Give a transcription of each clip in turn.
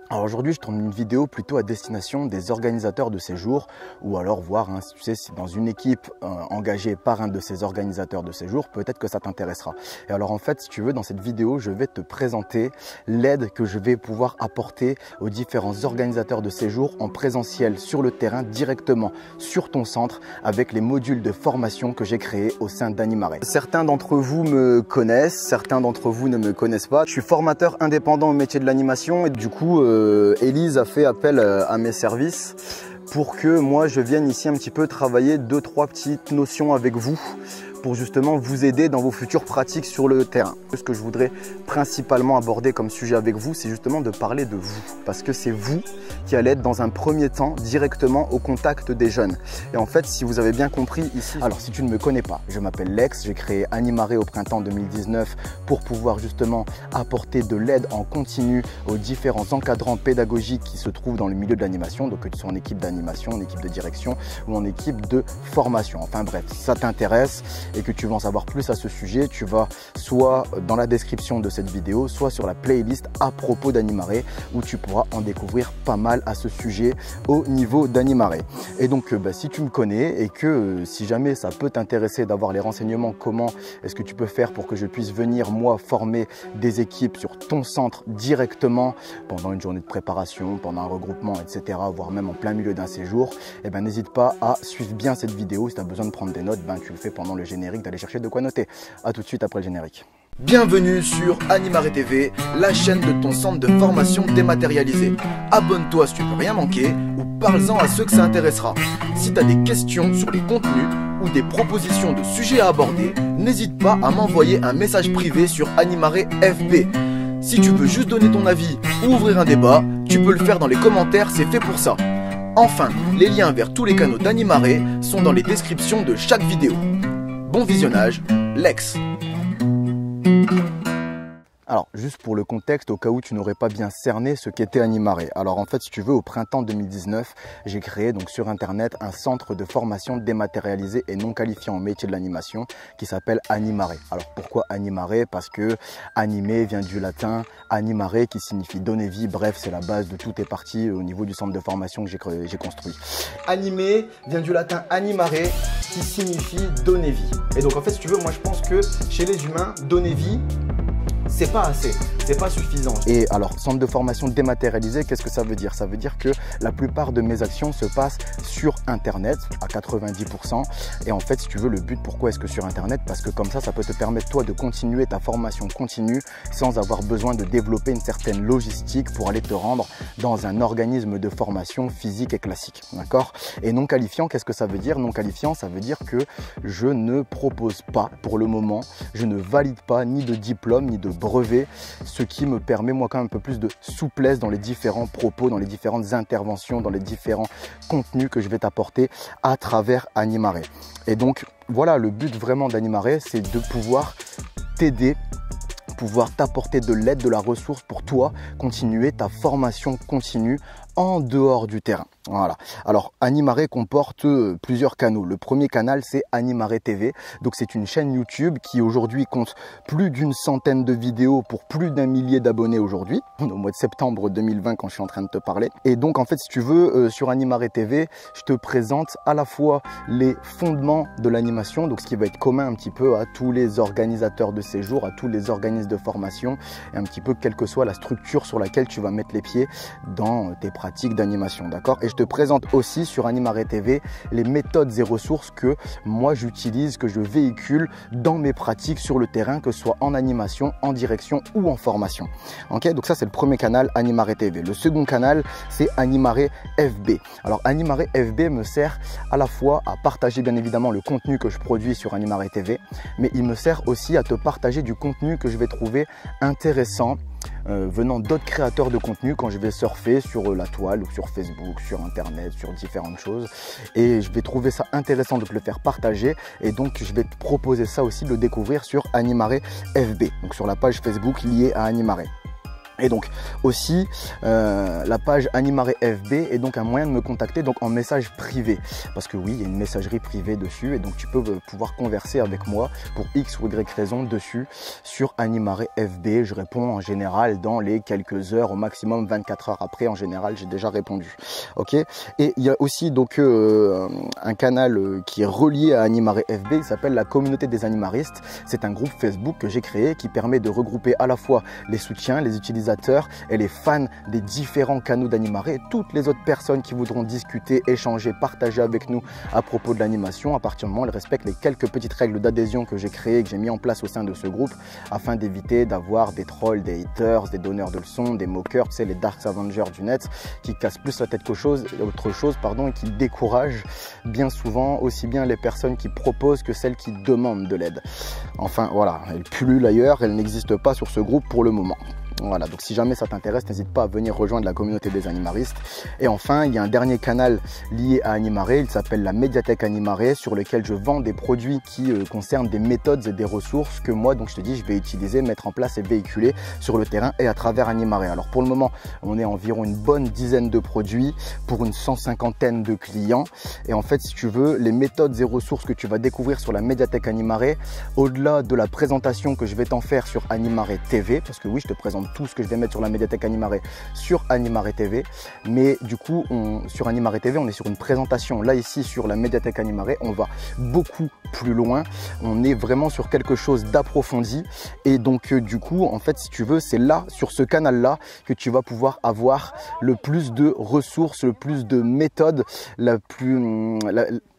Alors aujourd'hui, je tourne une vidéo plutôt à destination des organisateurs de séjours ou alors voir, si tu sais, si dans une équipe engagée par un de ces organisateurs de séjours, peut-être que ça t'intéressera. Et alors en fait, si tu veux, dans cette vidéo, je vais te présenter l'aide que je vais pouvoir apporter aux différents organisateurs de séjours en présentiel sur le terrain directement sur ton centre avec les modules de formation que j'ai créés au sein d'Animare. Certains d'entre vous me connaissent, certains d'entre vous ne me connaissent pas. Je suis formateur indépendant au métier de l'animation et du coup, Élise a fait appel à mes services pour que moi je vienne ici un petit peu travailler 2-3 petites notions avec vous pour justement vous aider dans vos futures pratiques sur le terrain. Ce que je voudrais principalement aborder comme sujet avec vous, c'est justement de parler de vous, parce que c'est vous qui allez être dans un premier temps directement au contact des jeunes. Et en fait, si vous avez bien compris ici, alors si tu ne me connais pas, je m'appelle Lex, j'ai créé Animare au printemps 2019 pour pouvoir justement apporter de l'aide en continu aux différents encadrants pédagogiques qui se trouvent dans le milieu de l'animation, donc que tu sois en équipe d'animation, en équipe de direction ou en équipe de formation. Enfin bref, si ça t'intéresse et que tu veux en savoir plus à ce sujet, tu vas soit dans la description de cette vidéo, soit sur la playlist à propos d'Animare où tu pourras en découvrir pas mal à ce sujet au niveau d'Animare. Et donc si tu me connais et que si jamais ça peut t'intéresser d'avoir les renseignements, comment est-ce que tu peux faire pour que je puisse venir moi former des équipes sur ton centre directement pendant une journée de préparation, pendant un regroupement, etc., voire même en plein milieu d'un séjour, et n'hésite pas à suivre bien cette vidéo. Si tu as besoin de prendre des notes, tu le fais pendant le générique, d'aller chercher de quoi noter. A tout de suite après le générique. Bienvenue sur Animare TV, la chaîne de ton centre de formation dématérialisé. Abonne-toi si tu veux rien manquer ou parle-en à ceux que ça intéressera. Si tu as des questions sur les contenus ou des propositions de sujets à aborder, n'hésite pas à m'envoyer un message privé sur Animare FB. Si tu veux juste donner ton avis ou ouvrir un débat, tu peux le faire dans les commentaires, c'est fait pour ça. Enfin, les liens vers tous les canaux d'Animare sont dans les descriptions de chaque vidéo. Bon visionnage, Lex. Alors, juste pour le contexte, au cas où tu n'aurais pas bien cerné ce qu'était Animare. Alors en fait, si tu veux, au printemps 2019, j'ai créé donc sur Internet un centre de formation dématérialisé et non qualifiant au métier de l'animation qui s'appelle Animare. Alors pourquoi Animare? Parce que animer vient du latin animare qui signifie donner vie. Bref, c'est la base de tout est parti au niveau du centre de formation que j'ai construit. Animer vient du latin animare qui signifie donner vie. Et donc en fait, si tu veux, moi je pense que chez les humains, donner vie, c'est pas assez, c'est pas suffisant. Et alors, centre de formation dématérialisé, qu'est-ce que ça veut dire? Ça veut dire que la plupart de mes actions se passent sur Internet à 90%. Et en fait, si tu veux, le but, pourquoi est-ce que sur Internet? Parce que comme ça peut te permettre, toi, de continuer ta formation continue sans avoir besoin de développer une certaine logistique pour aller te rendre dans un organisme de formation physique et classique. D'accord? Et non qualifiant, qu'est-ce que ça veut dire? Non qualifiant, ça veut dire que je ne propose pas, pour le moment, je ne valide pas ni de diplôme, ni de brevet, ce qui me permet moi quand même un peu plus de souplesse dans les différents propos, dans les différentes interventions, dans les différents contenus que je vais t'apporter à travers Animare. Et donc voilà, le but vraiment d'Animare, c'est de pouvoir t'aider, pouvoir t'apporter de l'aide, de la ressource pour toi continuer ta formation continue en dehors du terrain. Voilà. Alors, Animare comporte plusieurs canaux. Le premier canal, c'est Animare TV. Donc, c'est une chaîne YouTube qui aujourd'hui compte plus d'une centaine de vidéos pour plus d'un millier d'abonnés aujourd'hui. On est au mois de septembre 2020 quand je suis en train de te parler. Et donc, en fait, si tu veux, sur Animare TV, je te présente à la fois les fondements de l'animation, donc ce qui va être commun un petit peu à tous les organisateurs de séjours, à tous les organismes de formation, et un petit peu quelle que soit la structure sur laquelle tu vas mettre les pieds dans tes pratiques d'animation, d'accord? Et je te présente aussi sur Animare TV les méthodes et ressources que moi j'utilise, que je véhicule dans mes pratiques sur le terrain, que ce soit en animation, en direction ou en formation. Ok, donc ça c'est le premier canal, Animare TV. Le second canal, c'est Animare FB. Alors Animare FB me sert à la fois à partager bien évidemment le contenu que je produis sur Animare TV, mais il me sert aussi à te partager du contenu que je vais trouver intéressant venant d'autres créateurs de contenu quand je vais surfer sur la toile ou sur Facebook, sur Internet, sur différentes choses. Et je vais trouver ça intéressant de te le faire partager. Et donc, je vais te proposer ça aussi de le découvrir sur Animare FB, donc sur la page Facebook liée à Animare. Et donc aussi la page Animare FB est donc un moyen de me contacter donc en message privé, parce que oui, il y a une messagerie privée dessus et donc tu peux pouvoir converser avec moi pour X ou Y raison dessus sur Animare FB. Je réponds en général dans les quelques heures, au maximum 24 heures après. En général, j'ai déjà répondu. Ok. Et il y a aussi donc un canal qui est relié à Animare FB, il s'appelle la communauté des animaristes. C'est un groupe Facebook que j'ai créé qui permet de regrouper à la fois les soutiens, les utilisateurs et les fans des différents canaux d'Animare et toutes les autres personnes qui voudront discuter, échanger, partager avec nous à propos de l'animation à partir du moment où elles respectent les quelques petites règles d'adhésion que j'ai créées, que j'ai mis en place au sein de ce groupe afin d'éviter d'avoir des trolls, des haters, des donneurs de leçons, des moqueurs, tu sais, les Dark Avengers du net qui cassent plus la tête qu'autre chose, et qui découragent bien souvent aussi bien les personnes qui proposent que celles qui demandent de l'aide. Enfin voilà, elle pullule ailleurs, elle n'existe pas sur ce groupe pour le moment. Voilà, donc si jamais ça t'intéresse, n'hésite pas à venir rejoindre la communauté des animaristes. Et enfin, il y a un dernier canal lié à Animare, il s'appelle la médiathèque Animare, sur lequel je vends des produits qui concernent des méthodes et des ressources que moi, donc je te dis, je vais utiliser, mettre en place et véhiculer sur le terrain et à travers Animare. Alors pour le moment, on est environ une bonne dizaine de produits pour une 150aine de clients. Et en fait, si tu veux, les méthodes et ressources que tu vas découvrir sur la médiathèque Animare, au-delà de la présentation que je vais t'en faire sur Animare TV, parce que oui, je te présente tout ce que je vais mettre sur la médiathèque Animare sur Animare TV, mais du coup sur Animare TV on est sur une présentation. Là ici sur la médiathèque Animare on va beaucoup plus loin, on est vraiment sur quelque chose d'approfondi et donc du coup en fait si tu veux c'est là sur ce canal là que tu vas pouvoir avoir le plus de ressources, le plus de méthodes, le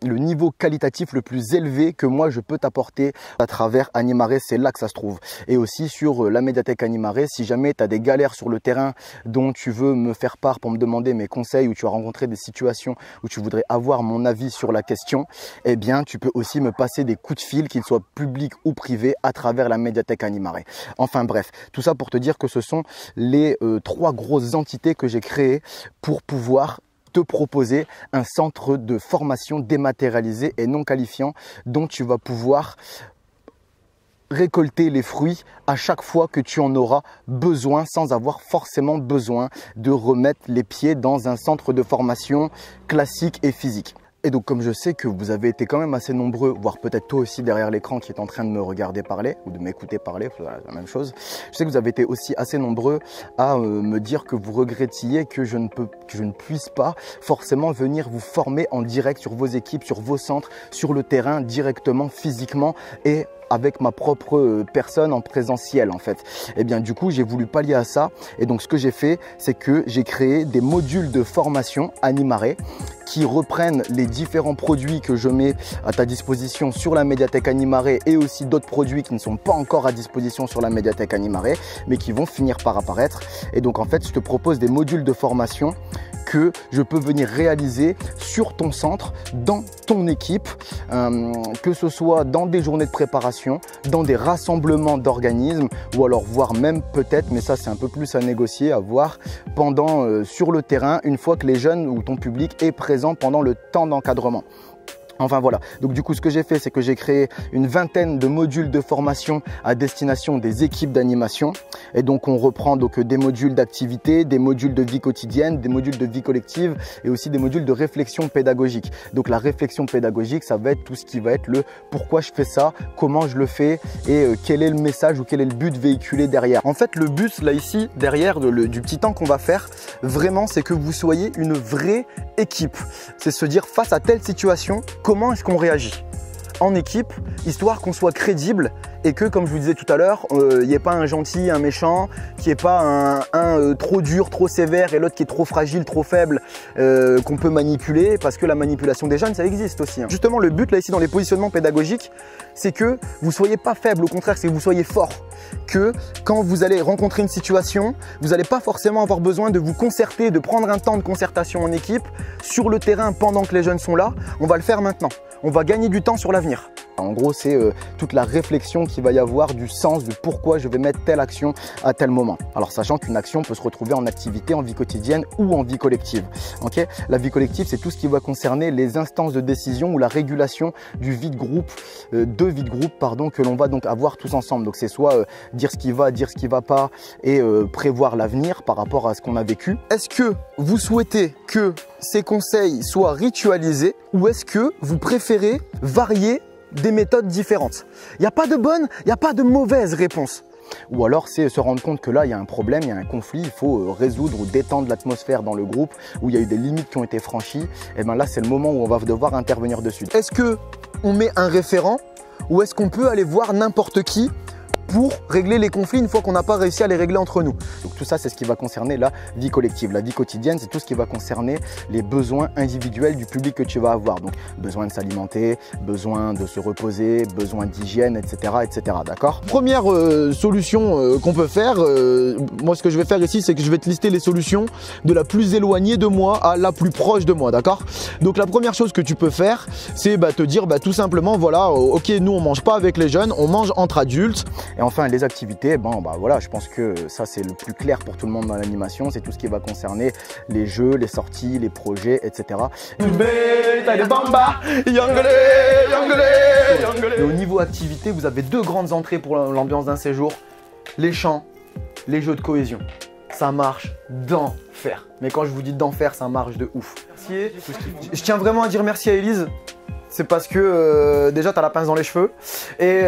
niveau qualitatif le plus élevé que moi je peux t'apporter à travers Animare, c'est là que ça se trouve. Et aussi sur la médiathèque Animare, si jamais tu as des galères sur le terrain dont tu veux me faire part pour me demander mes conseils ou tu as rencontré des situations où tu voudrais avoir mon avis sur la question, eh bien tu peux aussi me passer des coups de fil, qu'ils soient publics ou privés, à travers la médiathèque Animare. Enfin bref, tout ça pour te dire que ce sont les 3 grosses entités que j'ai créées pour pouvoir te proposer un centre de formation dématérialisé et non qualifiant dont tu vas pouvoir récolter les fruits à chaque fois que tu en auras besoin sans avoir forcément besoin de remettre les pieds dans un centre de formation classique et physique. Et donc comme je sais que vous avez été quand même assez nombreux, voire peut-être toi aussi derrière l'écran qui est en train de me regarder parler ou de m'écouter parler, voilà, la même chose. Je sais que vous avez été aussi assez nombreux à me dire que vous regrettiez que je ne puisse pas forcément venir vous former en direct sur vos équipes, sur vos centres, sur le terrain directement, physiquement et avec ma propre personne en présentiel en fait. Et bien du coup j'ai voulu pallier à ça et donc ce que j'ai fait c'est que j'ai créé des modules de formation Animare qui reprennent les différents produits que je mets à ta disposition sur la médiathèque Animare et aussi d'autres produits qui ne sont pas encore à disposition sur la médiathèque Animare mais qui vont finir par apparaître. Et donc en fait je te propose des modules de formation que je peux venir réaliser sur ton centre, dans ton équipe, que ce soit dans des journées de préparation, dans des rassemblements d'organismes ou alors voire même peut-être, mais ça c'est un peu plus à négocier, à voir pendant sur le terrain une fois que les jeunes ou ton public est présent pendant le temps d'encadrement. Enfin voilà, donc du coup ce que j'ai fait c'est que j'ai créé une vingtaine de modules de formation à destination des équipes d'animation et donc on reprend donc des modules d'activité, des modules de vie quotidienne, des modules de vie collective et aussi des modules de réflexion pédagogique. Donc la réflexion pédagogique ça va être tout ce qui va être le pourquoi je fais ça, comment je le fais et quel est le message ou quel est le but véhiculé derrière. En fait le but là ici derrière du petit temps qu'on va faire vraiment c'est que vous soyez une vraie équipe. C'est se dire face à telle situation, comment est-ce qu'on réagit en équipe, histoire qu'on soit crédible et que, comme je vous disais tout à l'heure, il n'y ait pas un gentil, un méchant, qu'il n'y ait pas un trop dur, trop sévère et l'autre qui est trop fragile, trop faible, qu'on peut manipuler, parce que la manipulation des jeunes, ça existe aussi. Hein. Justement, le but là ici dans les positionnements pédagogiques, c'est que vous ne soyez pas faible, au contraire, c'est que vous soyez fort. Que quand vous allez rencontrer une situation, vous n'allez pas forcément avoir besoin de vous concerter, de prendre un temps de concertation en équipe sur le terrain pendant que les jeunes sont là. On va le faire maintenant. On va gagner du temps sur l'avenir. En gros, c'est toute la réflexion qu'il va y avoir du sens, du pourquoi je vais mettre telle action à tel moment. Alors, sachant qu'une action peut se retrouver en activité, en vie quotidienne ou en vie collective. Okay, la vie collective, c'est tout ce qui va concerner les instances de décision ou la régulation du vide groupe, que l'on va donc avoir tous ensemble. Donc, c'est soit dire ce qui va, dire ce qui va pas et prévoir l'avenir par rapport à ce qu'on a vécu. Est-ce que vous souhaitez que ces conseils soient ritualisés ou est-ce que vous préférez varier des méthodes différentes? Il n'y a pas de bonne, il n'y a pas de mauvaise réponse. Ou alors c'est se rendre compte que là il y a un problème, il y a un conflit, il faut résoudre ou détendre l'atmosphère dans le groupe où il y a eu des limites qui ont été franchies. Et bien là c'est le moment où on va devoir intervenir dessus. Est-ce que on met un référent ou est-ce qu'on peut aller voir n'importe qui pour régler les conflits une fois qu'on n'a pas réussi à les régler entre nous? Donc tout ça, c'est ce qui va concerner la vie collective. La vie quotidienne, c'est tout ce qui va concerner les besoins individuels du public que tu vas avoir. Donc besoin de s'alimenter, besoin de se reposer, besoin d'hygiène, etc. etc. D'accord? Première solution qu'on peut faire, moi ce que je vais faire ici, c'est que je vais te lister les solutions de la plus éloignée de moi à la plus proche de moi. D'accord? Donc la première chose que tu peux faire, c'est te dire tout simplement, voilà, ok, nous on mange pas avec les jeunes, on mange entre adultes. Et enfin, les activités, voilà, je pense que ça, c'est le plus clair pour tout le monde dans l'animation. C'est tout ce qui va concerner les jeux, les sorties, les projets, etc. Et au niveau activité, vous avez deux grandes entrées pour l'ambiance d'un séjour. Les chants, les jeux de cohésion. Ça marche d'enfer. Mais quand je vous dis d'enfer, ça marche de ouf. Merci. Je tiens vraiment à dire merci à Elise. C'est parce que déjà tu as la pince dans les cheveux et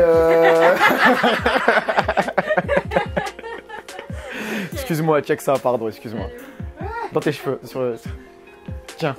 excuse-moi, check ça, pardon, excuse-moi. Dans tes cheveux, tiens.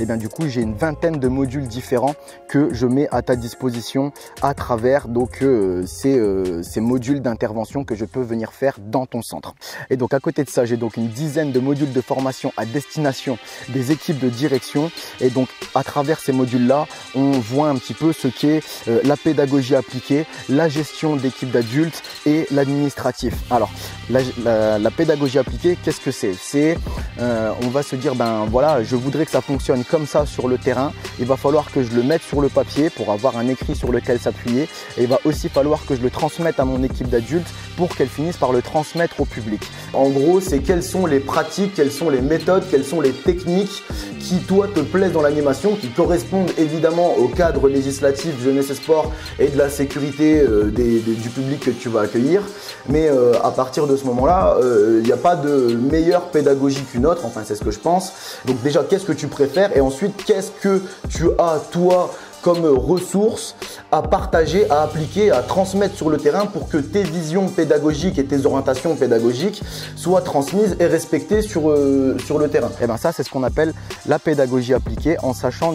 Et bien du coup, j'ai une vingtaine de modules différents que je mets à ta disposition à travers donc ces modules d'intervention que je peux venir faire dans ton centre. Et donc à côté de ça, j'ai donc une dizaine de modules de formation à destination des équipes de direction. Et donc à travers ces modules-là, on voit un petit peu ce qu'est la pédagogie appliquée, la gestion d'équipes d'adultes et l'administratif. Alors la pédagogie appliquée, qu'est-ce que c'est? C'est on va se dire, voilà, je voudrais que ça fonctionne comme ça sur le terrain. Il va falloir que je le mette sur le papier pour avoir un écrit sur lequel s'appuyer. Et il va aussi falloir que je le transmette à mon équipe d'adultes pour qu'elle finisse par le transmettre au public. En gros, c'est quelles sont les pratiques, quelles sont les méthodes, quelles sont les techniques qui, toi, te plaisent dans l'animation, qui correspondent évidemment au cadre législatif jeunesse et sport et de la sécurité du public que tu vas accueillir. Mais à partir de ce moment-là, il n'y a pas de meilleure pédagogie qu'une autre, enfin c'est ce que je pense. Donc déjà, qu'est-ce que tu préfères? Et ensuite, qu'est-ce que tu as, toi, comme ressources à partager, à appliquer, à transmettre sur le terrain pour que tes visions pédagogiques et tes orientations pédagogiques soient transmises et respectées sur le terrain. Et bien ça, c'est ce qu'on appelle la pédagogie appliquée, en sachant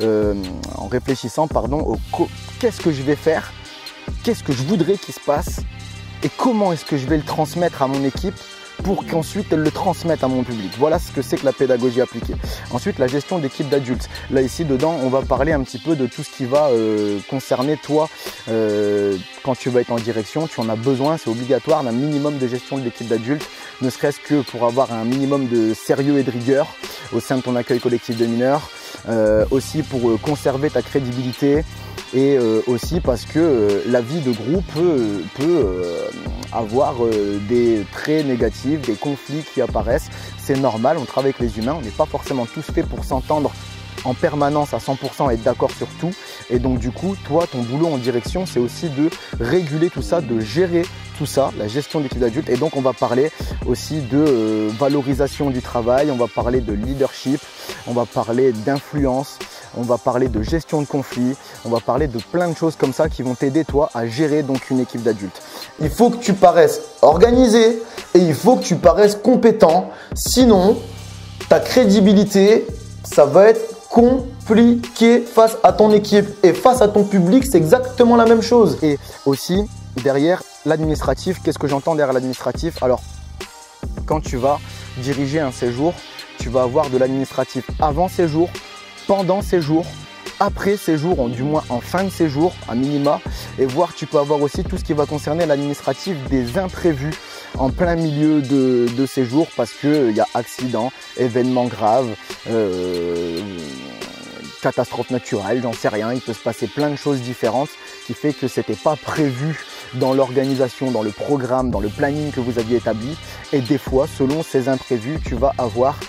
en réfléchissant au qu'est-ce que je vais faire, qu'est-ce que je voudrais qu'il se passe et comment est-ce que je vais le transmettre à mon équipe pour qu'ensuite elle le transmette à mon public. Voilà ce que c'est que la pédagogie appliquée. Ensuite, la gestion d'équipe d'adultes. Là, ici, dedans, on va parler un petit peu de tout ce qui va concerner toi quand tu vas être en direction. Tu en as besoin, c'est obligatoire, d'un minimum de gestion de l'équipe d'adultes, ne serait-ce que pour avoir un minimum de sérieux et de rigueur au sein de ton accueil collectif de mineurs, aussi pour conserver ta crédibilité, et aussi parce que la vie de groupe peut avoir des traits négatifs, des conflits qui apparaissent. C'est normal, on travaille avec les humains, on n'est pas forcément tous faits pour s'entendre en permanence à 100% et être d'accord sur tout. Et donc du coup, toi, ton boulot en direction, c'est aussi de réguler tout ça, de gérer tout ça, la gestion d'équipe d'adultes. Et donc on va parler aussi de valorisation du travail, on va parler de leadership, on va parler d'influence, on va parler de gestion de conflits, on va parler de plein de choses comme ça qui vont t'aider toi à gérer donc une équipe d'adultes. Il faut que tu paraisses organisé et il faut que tu paraisses compétent, sinon ta crédibilité, ça va être compliqué face à ton équipe et face à ton public, c'est exactement la même chose. Et aussi derrière l'administratif, qu'est-ce que j'entends derrière l'administratif? Alors, quand tu vas diriger un séjour, tu vas avoir de l'administratif avant séjour, pendant séjour, après séjour, du moins en fin de séjour, à minima. Et voir, tu peux avoir aussi tout ce qui va concerner l'administratif des imprévus en plein milieu de séjour, parce qu'il y a accident, événements graves, catastrophe naturelle, j'en sais rien, il peut se passer plein de choses différentes qui fait que c'était pas prévu dans l'organisation, dans le programme, dans le planning que vous aviez établi. Et des fois, selon ces imprévus, tu vas avoir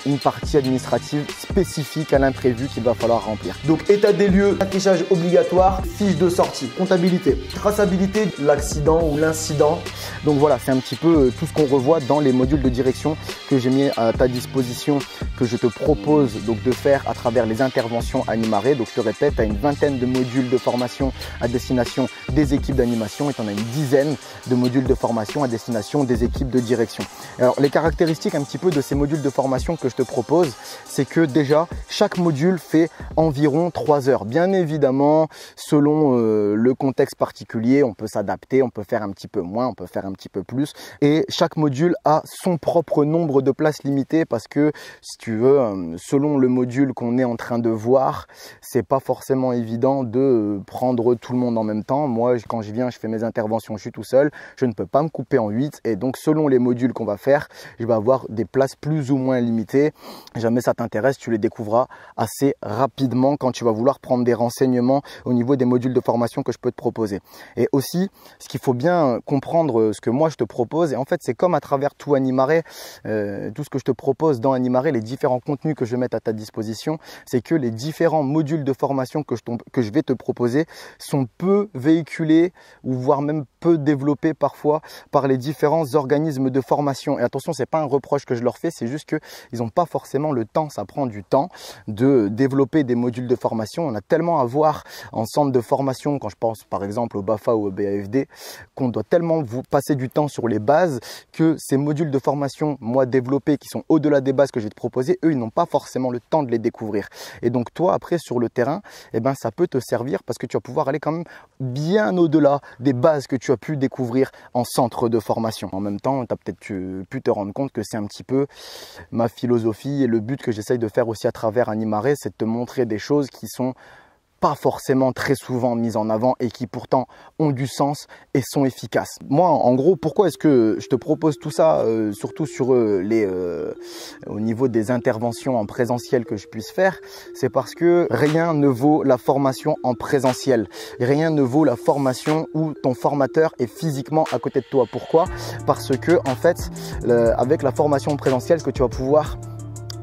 une partie administrative spécifique à l'imprévu qu'il va falloir remplir. Donc état des lieux, affichage obligatoire, fiche de sortie, comptabilité, traçabilité de l'accident ou l'incident. Donc voilà, c'est un petit peu tout ce qu'on revoit dans les modules de direction que j'ai mis à ta disposition, que je te propose donc de faire à travers les interventions Animaré. Donc je te répète, tu as une vingtaine de modules de formation à destination des équipes d'animation et tu en as une dizaine de modules de formation à destination des équipes de direction. Alors les caractéristiques un petit peu de ces modules de formation que je te propose, c'est que déjà chaque module fait environ 3 heures. Bien évidemment, selon le contexte particulier, on peut s'adapter, on peut faire un petit peu moins, on peut faire un petit peu plus. Et chaque module a son propre nombre de places limitées parce que, si tu veux, selon le module qu'on est en train de voir, c'est pas forcément évident de prendre tout le monde en même temps. Moi, quand je viens, je fais mes interventions, je suis tout seul, je ne peux pas me couper en 8 et donc selon les modules qu'on va faire, je vais avoir des places plus ou moins limitées. Jamais ça t'intéresse, tu les découvriras assez rapidement quand tu vas vouloir prendre des renseignements au niveau des modules de formation que je peux te proposer. Et aussi, ce qu'il faut bien comprendre, ce que moi je te propose, et en fait c'est comme à travers tout Animaré, tout ce que je te propose dans Animaré, les différents contenus que je vais mettre à ta disposition, c'est que les différents modules de formation que je vais te proposer sont peu véhiculés ou voire même peu développés parfois par les différents organismes de formation. Et attention, c'est pas un reproche que je leur fais, c'est juste que ils n'ont pas forcément le temps, ça prend du temps de développer des modules de formation. On a tellement à voir en centre de formation, quand je pense par exemple au BAFA ou au BAFD, qu'on doit tellement vous passer du temps sur les bases que ces modules de formation, moi développés, qui sont au-delà des bases que je vais te proposer, eux, ils n'ont pas forcément le temps de les découvrir. Et donc toi, après, sur le terrain, eh ben, ça peut te servir parce que tu vas pouvoir aller quand même bien au-delà des bases que tu as pu découvrir en centre de formation. En même temps, tu as peut-être pu te rendre compte que c'est un petit peu ma philosophie et le but que j'essaye de faire aussi à travers Animaré, c'est de te montrer des choses qui sont pas forcément très souvent mises en avant et qui pourtant ont du sens et sont efficaces. Moi, en gros, pourquoi est-ce que je te propose tout ça, surtout sur au niveau des interventions en présentiel que je puisse faire, c'est parce que rien ne vaut la formation en présentiel. Rien ne vaut la formation où ton formateur est physiquement à côté de toi. Pourquoi? Parce que, en fait, avec la formation présentielle que tu vas pouvoir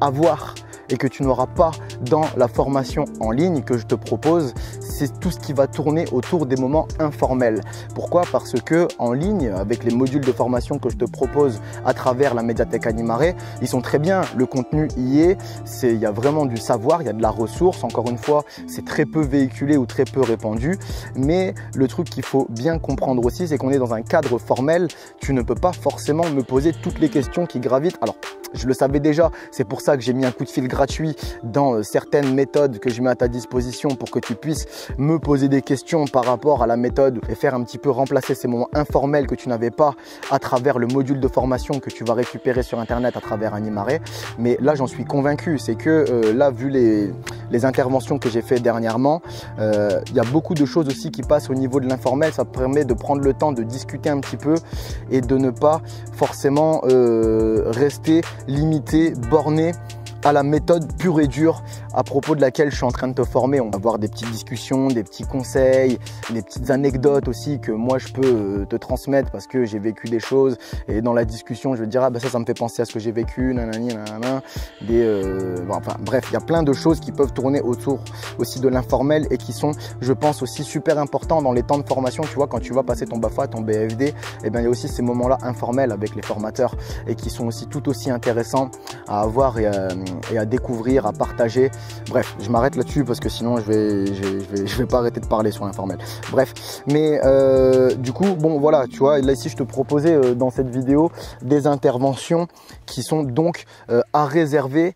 avoir et que tu n'auras pas dans la formation en ligne que je te propose, c'est tout ce qui va tourner autour des moments informels. Pourquoi? Parce que en ligne, avec les modules de formation que je te propose à travers la médiathèque Animaré, ils sont très bien, le contenu y est, il y a vraiment du savoir, il y a de la ressource. Encore une fois, c'est très peu véhiculé ou très peu répandu, mais le truc qu'il faut bien comprendre aussi, c'est qu'on est dans un cadre formel. Tu ne peux pas forcément me poser toutes les questions qui gravitent. Alors, je le savais déjà, c'est pour ça que j'ai mis un coup de fil gratuit dans certaines méthodes que je mets à ta disposition pour que tu puisses me poser des questions par rapport à la méthode et faire un petit peu remplacer ces moments informels que tu n'avais pas à travers le module de formation que tu vas récupérer sur internet à travers Animaré. Mais là, j'en suis convaincu, c'est que là, vu les interventions que j'ai fait dernièrement, il y a beaucoup de choses aussi qui passent au niveau de l'informel. Ça permet de prendre le temps de discuter un petit peu et de ne pas forcément rester limité, borné à la méthode pure et dure à propos de laquelle je suis en train de te former. On va avoir des petites discussions, des petits conseils, des petites anecdotes aussi que moi je peux te transmettre parce que j'ai vécu des choses et dans la discussion je vais te dire ah ben ça me fait penser à ce que j'ai vécu, nanani, nanana, enfin bref, il y a plein de choses qui peuvent tourner autour aussi de l'informel et qui sont, je pense, aussi super importants dans les temps de formation. Tu vois, quand tu vas passer ton BAFA, ton BFD, et bien il y a aussi ces moments-là informels avec les formateurs et qui sont aussi tout aussi intéressants à avoir et à découvrir, à partager. Bref, je m'arrête là-dessus parce que sinon je vais pas arrêter de parler sur l'informel. Bref, mais du coup, bon voilà, tu vois, là ici je te proposais dans cette vidéo des interventions qui sont donc à réserver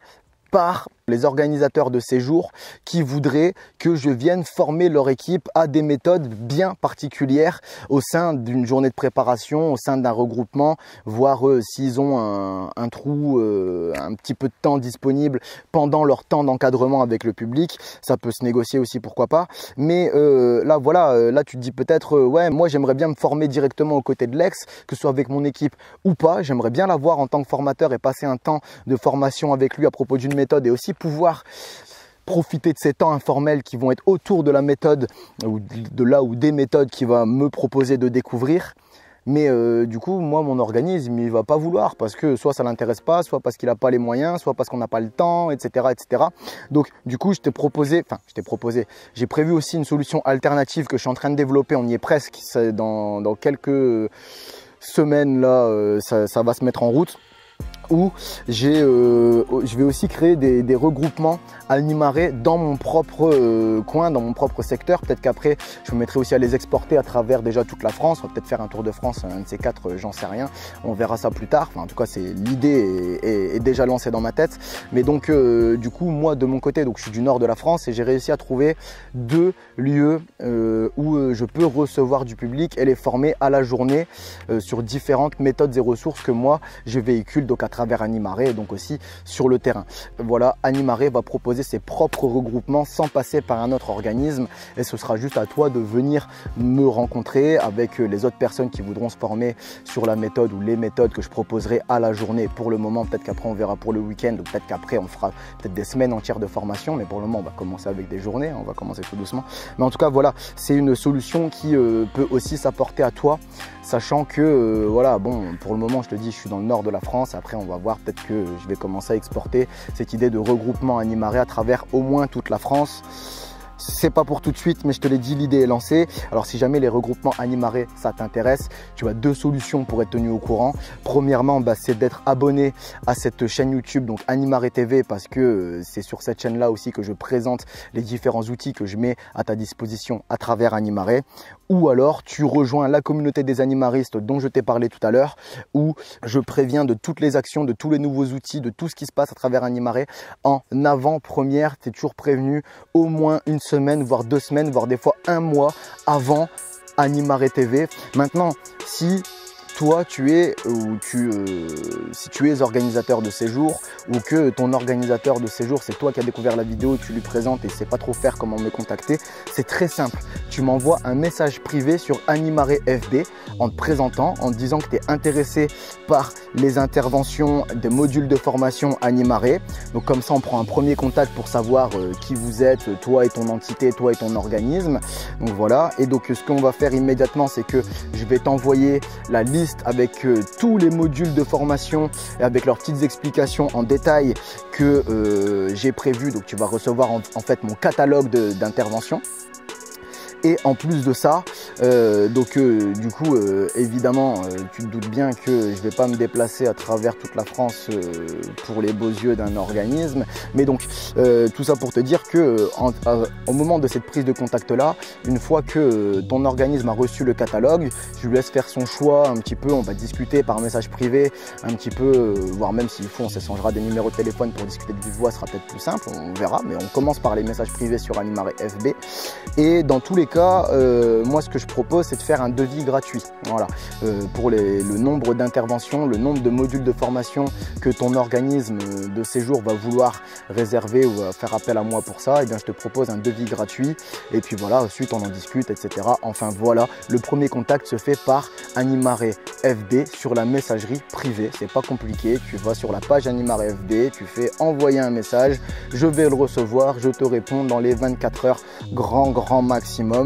par les organisateurs de séjours qui voudraient que je vienne former leur équipe à des méthodes bien particulières au sein d'une journée de préparation, au sein d'un regroupement, voire s'ils ont un trou, un petit peu de temps disponible pendant leur temps d'encadrement avec le public, ça peut se négocier aussi, pourquoi pas. Mais là voilà, là tu te dis peut-être ouais, moi j'aimerais bien me former directement aux côtés de l'ex, que ce soit avec mon équipe ou pas, j'aimerais bien l'avoir en tant que formateur et passer un temps de formation avec lui à propos d'une méthode et aussi pouvoir profiter de ces temps informels qui vont être autour de la méthode ou de là ou des méthodes qu'il va me proposer de découvrir. Mais du coup, moi, mon organisme, il va pas vouloir parce que soit ça l'intéresse pas, soit parce qu'il n'a pas les moyens, soit parce qu'on n'a pas le temps, etc., etc. Donc, du coup, j'ai prévu aussi une solution alternative que je suis en train de développer. On y est presque. Dans quelques semaines, là, ça va se mettre en route. Où je vais aussi créer des regroupements Animaré dans mon propre coin, dans mon propre secteur. Peut-être qu'après, je me mettrai aussi à les exporter à travers déjà toute la France. On va peut-être faire un tour de France, un de ces quatre, j'en sais rien. On verra ça plus tard. Enfin, en tout cas, l'idée est déjà lancée dans ma tête. Mais donc, du coup, moi, de mon côté, donc, je suis du nord de la France et j'ai réussi à trouver 2 lieux où je peux recevoir du public et les former à la journée sur différentes méthodes et ressources que moi, je véhicule donc à travers Animaré et donc aussi sur le terrain. Voilà, Animaré va proposer ses propres regroupements sans passer par un autre organisme et ce sera juste à toi de venir me rencontrer avec les autres personnes qui voudront se former sur la méthode ou les méthodes que je proposerai à la journée. Pour le moment, peut-être qu'après on verra pour le week-end ou peut-être qu'après on fera peut-être des semaines entières de formation, mais pour le moment on va commencer avec des journées, on va commencer tout doucement. Mais en tout cas voilà, c'est une solution qui peut aussi s'apporter à toi, sachant que voilà, bon, pour le moment je te dis je suis dans le nord de la France. Après on va voir, peut-être que je vais commencer à exporter cette idée de regroupement Animaré à travers au moins toute la France. C'est pas pour tout de suite, mais je te l'ai dit, l'idée est lancée. Alors si jamais les regroupements Animaré, ça t'intéresse, tu as 2 solutions pour être tenu au courant. Premièrement, c'est d'être abonné à cette chaîne YouTube, donc Animaré TV, parce que c'est sur cette chaîne-là aussi que je présente les différents outils que je mets à ta disposition à travers Animaré. Ou alors tu rejoins la communauté des animaristes dont je t'ai parlé tout à l'heure, où je préviens de toutes les actions, de tous les nouveaux outils, de tout ce qui se passe à travers Animaré en avant-première. Tu es toujours prévenu au moins une semaine, voire 2 semaines, voire des fois 1 mois avant Animaré TV. Maintenant, si toi tu es si tu es organisateur de séjour ou que ton organisateur de séjour c'est toi qui as découvert la vidéo, tu lui présentes et ne sais pas trop faire comment me contacter, c'est très simple. Tu m'envoies un message privé sur Animaré FB en te présentant, en te disant que tu es intéressé par les interventions des modules de formation Animaré. Donc comme ça on prend un premier contact pour savoir qui vous êtes, toi et ton entité, toi et ton organisme. Donc voilà, et donc ce qu'on va faire immédiatement, c'est que je vais t'envoyer la liste avec tous les modules de formation et avec leurs petites explications en détail que j'ai prévu. Donc tu vas recevoir en fait mon catalogue d'interventions. Et en plus de ça, du coup, évidemment, tu te doutes bien que je vais pas me déplacer à travers toute la France pour les beaux yeux d'un organisme. Mais donc, tout ça pour te dire que au moment de cette prise de contact-là, une fois que ton organisme a reçu le catalogue, je lui laisse faire son choix un petit peu. On va discuter par message privé un petit peu, voire même s'il faut, on s'échangera des numéros de téléphone pour discuter de vive voix, ce sera peut-être plus simple, on verra. Mais on commence par les messages privés sur Animaré FB. Et dans tous les cas, moi ce que je propose c'est de faire un devis gratuit, voilà, pour le nombre d'interventions, le nombre de modules de formation que ton organisme de séjour va vouloir réserver ou va faire appel à moi pour ça. Et bien je te propose un devis gratuit et puis voilà, ensuite on en discute, etc. Enfin voilà, le premier contact se fait par Animaré FB sur la messagerie privée, c'est pas compliqué. Tu vas sur la page Animaré FB, tu fais envoyer un message, je vais le recevoir, je te réponds dans les 24 heures grand maximum.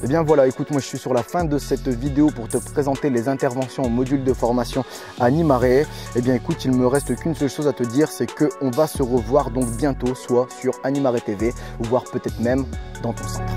Et bien voilà, écoute, moi je suis sur la fin de cette vidéo pour te présenter les interventions au module de formation Animaré. Et bien écoute, il me reste qu'une seule chose à te dire, c'est qu'on va se revoir donc bientôt, soit sur Animaré TV, ou voire peut-être même dans ton centre.